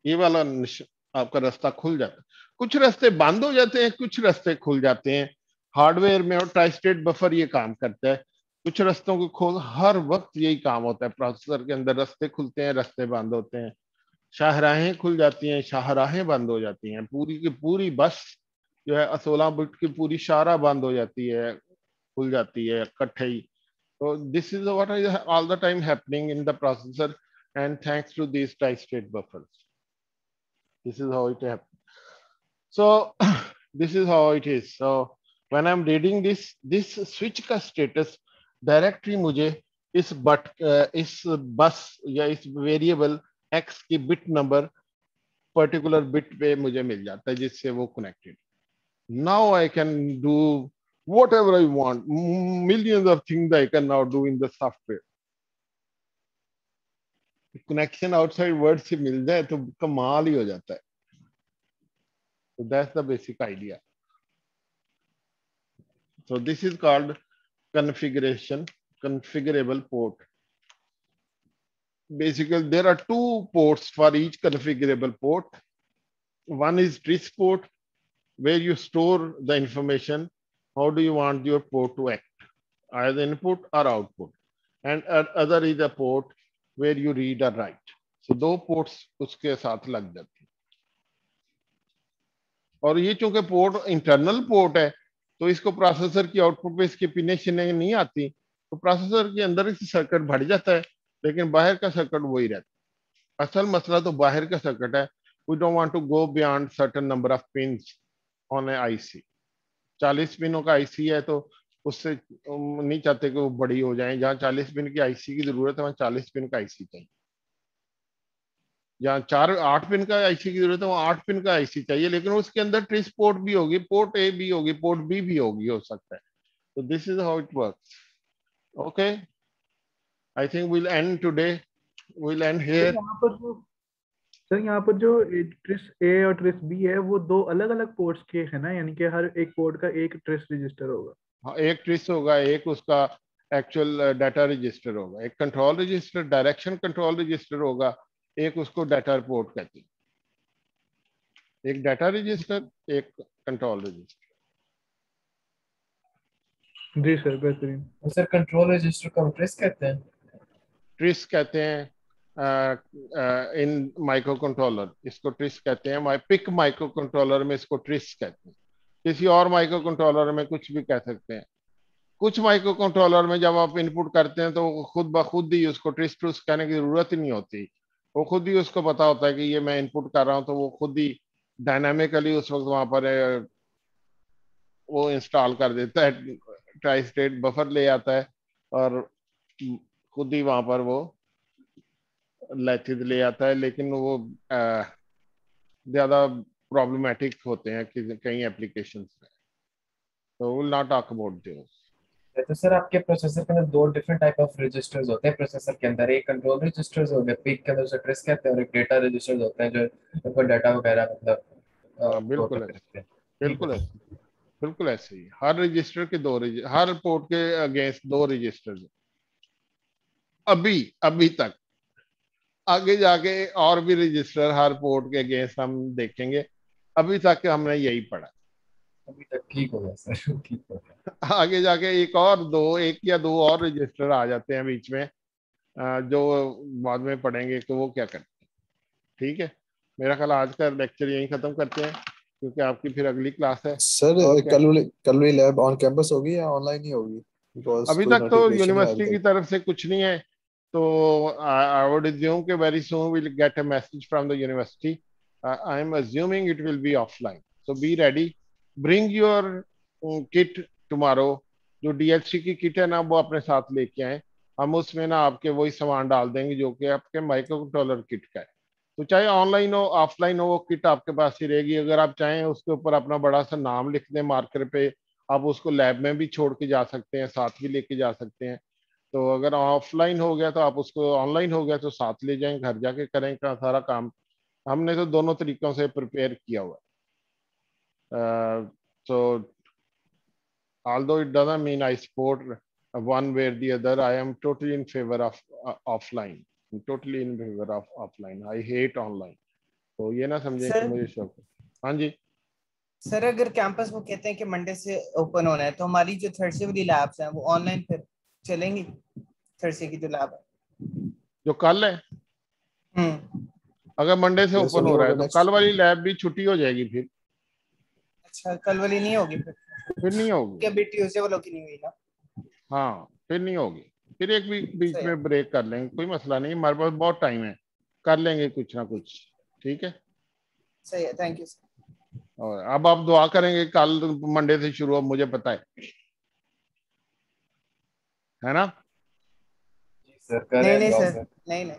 ये वाला आपका रास्ता खुल जाता है। कुछ रास्ते बंद हो जाते हैं, कुछ रास्ते खुल जाते हैं। हार्डवेयर में और ट्राई स्टेट बफर ये काम करता है, कुछ रास्तों को खोल, हर वक्त यही काम होता है, प्रोसेसर के अंदर रास्ते खुलते हैं, रास्ते बंद होते हैं, शाहराहें खुल जाती हैं, शाहराहें बंद हो जाती हैं, पूरी की पूरी बस जो है 16 बिट की पूरी शाहरा बंद हो जाती है, खुल जाती है इकट्ठे ही। तो this is what is all the time happening in the processor, and thanks to this tri state buffers, this is how it happens. So this is how it is. So when I'm reading this switch का status directly मुझे इस बस या इस variable x की bit number particular bit पे मुझे मिल जाता है, जिससे वो connected. Now I can do whatever I want, millions of things I can now do in the software। Connection outside word से मिल जाए तो कमाल ही हो जाता है। So that's the basic idea. So this is called configurable port. Basically, there are two ports for each configurable port. One is TRIS port, where you store the information. How do you want your port to act, either input or output? And other is a port where you read or write. So दो ports उसके साथ लग जाती हैं। और ये चूंकि port internal port है, तो इसको प्रोसेसर की आउटपुट पे इसकी पिने शिने नहीं आती, तो प्रोसेसर के अंदर इस सर्किट बढ़ जाता है, लेकिन बाहर का सर्किट वही रहता है। असल मसला तो बाहर का सर्किट है। We don't want to go beyond certain number of pins on a IC. 40 पिनों का आईसी है तो उससे नहीं चाहते कि वो बड़ी हो जाए। जहाँ 40 पिन की आईसी की जरूरत है, वहाँ 40 पिन का आईसी चाहिए। जहाँ 8 पिन का आईसी की जरूरत है, वो 8 पिन का आईसी चाहिए, लेकिन उसके अंदर ट्रिस पोर्ट भी होगी, पोर्ट ए भी होगी, पोर्ट बी भी होगी, हो सकता है। तो this is how it works. Okay, I think we'll end today. We'll end here. यहाँ पर जो ट्रिस ए और ट्रिस बी है वो दो अलग अलग पोर्ट्स के है ना, यानी कि हर एक पोर्ट का एक ट्रिस रजिस्टर होगा। हाँ, एक ट्रिस होगा, एक उसका एक्चुअल डाटा रजिस्टर होगा, एक control register, direction control register होगा, एक उसको डाटा रिपोर्ट कहते हैं। एक डाटा रजिस्टर, एक कंट्रोल रजिस्टर। जी सर, बेहतरीन। तो सर कंट्रोल रजिस्टर को हम ट्रेस कहते हैं। ट्रिस कहते हैं इन माइक्रो कंट्रोलर, इसको ट्रिस कहते हैं। पिक माइक्रो कंट्रोलर में इसको ट्रिस कहते हैं। किसी और माइक्रो कंट्रोलर में कुछ भी कह सकते हैं। कुछ माइक्रो कंट्रोलर में जब आप इनपुट करते हैं तो खुद ब खुद ही उसको ट्रिस ट्रिस कहने की जरूरत ही नहीं होती। वो खुद ही उसको पता होता है कि ये मैं इनपुट कर रहा हूँ, तो वो खुद ही डायनामिकली उस वक्त वहां पर वो इंस्टॉल कर देता है, ट्राई स्टेट बफर ले आता है और खुद ही वहां पर वो लैथिज ले आता है। लेकिन वो ज्यादा प्रॉब्लमेटिक होते हैं कई एप्लीकेशंस में, तो will not talk about this. तो सर आपके प्रोसेसर के अंदर दो डिफरेंट टाइप ऑफ रजिस्टर्स होते हैं प्रोसेसर के अंदर। एक कंट्रोल रजिस्टर्स हो गए, पिक के अंदर उसे ट्रेस कहते हैं, और एक डेटा रजिस्टर्स होते हैं जो ऊपर डाटा वगैरह मतलब हाँ, स्टोर बिल्कुल करके ऐसे, रखते हैं। ठीक बिल्कुल है ऐसे, बिल्कुल ऐसे ही। हर रजिस्टर के हर पोर्ट के अगेंस्ट दो रजिस्टर अभी अभी तक। आगे जाके और भी रजिस्टर हर पोर्ट के अगेंस्ट हम देखेंगे। अभी तक हमने यही पढ़ा। अभी तक ठीक हो गया सर, ठीक हो गया। आगे जाके एक या दो और रजिस्टर आ जाते हैं बीच में, जो बाद में पढ़ेंगे कि वो क्या करते हैं। ठीक है, मेरा ख्याल आज का लेक्चर यहीं खत्म करते हैं, क्योंकि आपकी फिर अगली क्लास है। सर और क्या, कल वाली लैब ऑन कैंपस होगी या ऑनलाइन ही होगी? बिकॉज अभी कोई तक तो नोटिफिकेशन नहीं आया यूनिवर्सिटी अभी की तक। तरफ से कुछ नहीं है, तो आई वुड assume कि very soon we'll get a message from the university. I am assuming it will be offline, so be ready. Bring your kit tomorrow. जो डीएचसी की किट है ना, वो अपने साथ लेके आए। हम उसमें ना आपके वही सामान डाल देंगे जो कि आपके माइक्रो कंट्रोलर किट का है। तो चाहे ऑनलाइन हो ऑफलाइन हो, वो किट आपके पास ही रहेगी। अगर आप चाहें उसके ऊपर अपना बड़ा सा नाम लिख दें मार्कर पे, आप उसको लैब में भी छोड़ के जा सकते हैं, साथ भी लेके जा सकते हैं। तो अगर ऑफलाइन हो गया तो आप उसको, ऑनलाइन हो गया तो साथ ले जाएं, घर जाके करें का सारा काम। हमने तो दोनों तरीकों से प्रिपेयर किया हुआ है। So although it doesn't mean I support one way or the other, I am totally in favor of offline. I'm totally in favor of offline. I hate online. तो ये ना समझें कि सर मुझे शौक है। हाँ जी, सर अगर कैंपस वो कहते हैं कि मंडे से ओपन होना है, तो हमारी जो थर्सडे वाली लैब्स हैं वो ऑनलाइन फिर चलेंगी? थर्सडे की जो लैब है। जो कल है, अगर मंडे से यस ओपन वही हो रहा होगा है तो नेक्स्ट। कल वाली लैब भी छुट्टी हो जाएगी फिर। अच्छा, कल वाली नहीं होगी फिर नहीं होगी। क्या? अभी ट्यूसडे वालों की नहीं हुई ना? हाँ, फिर नहीं होगी। फिर एक वीक बीच सही है, में ब्रेक कर लेंगे, कोई मसला नहीं, हमारे पास बहुत टाइम है, कर लेंगे कुछ ना कुछ। ठीक है, सही है, थैंक यू सर। और अब आप दुआ करेंगे कल मंडे से शुरू हो, मुझे पता है ना? जी सर नहीं करें नहीं दुआ सर, सर। नहीं नहीं,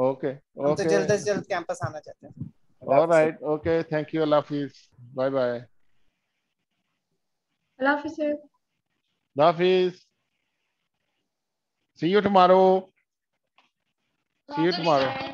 ओके, हम तो ओके, जल्द से जल्द कैंपस आना चाहते हैं। अल्लाह हाफिज़ sir. Alright, okay, thank you, अल्लाह हाफिज, बाय बाय, अल्लाह हाफिज़ सर। अल्लाह हाफिज, see you tomorrow, see you tomorrow.